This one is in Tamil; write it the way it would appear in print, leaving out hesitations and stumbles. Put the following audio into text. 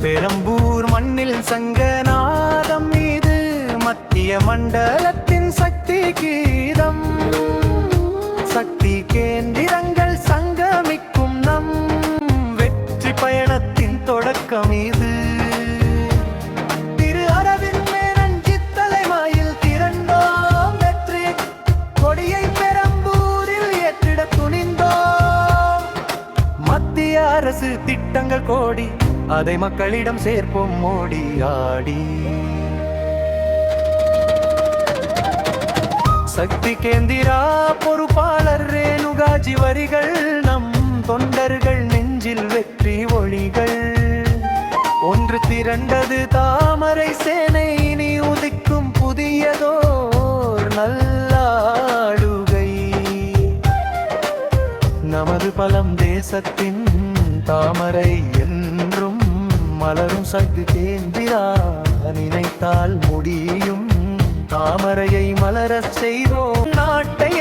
பெரம்பூர் மண்ணில் சங்கநாதம் மீது மத்திய மண்டலத்தின் சக்தி கீதம். சக்தி கேந்திரங்கள் சங்கமிக்கும் நம் வெற்றி பயணத்தின் தொடக்கம் இது. திரு அரவிந்த் மேனன் தலைமையில் திரண்டோம் வெற்றி கொடியை பெரம்பூரில் ஏற்றிட துணிந்தோம். மத்திய அரசு திட்டங்கள் கோடி அதை மக்களிடம் சேர்ப்போம் மோடி ஆடி. சக்தி கேந்திரா பொறுப்பாளர் ரேணுகாஜி வரிகள் நம் தொண்டர்கள் நெஞ்சில் வெற்றி ஒளிகள். ஒன்று திரண்டது தாமரை சேனை இனி உதிக்கும் புதியதோர் நல்லாடுகை. நமது பலம் தேசத்தின் தாமரை என்றும் மலரும். சக்தி கேந்திரா நினைத்தால் முடியும். தாமரையை மலரச் செய்வோம் நாட்டை.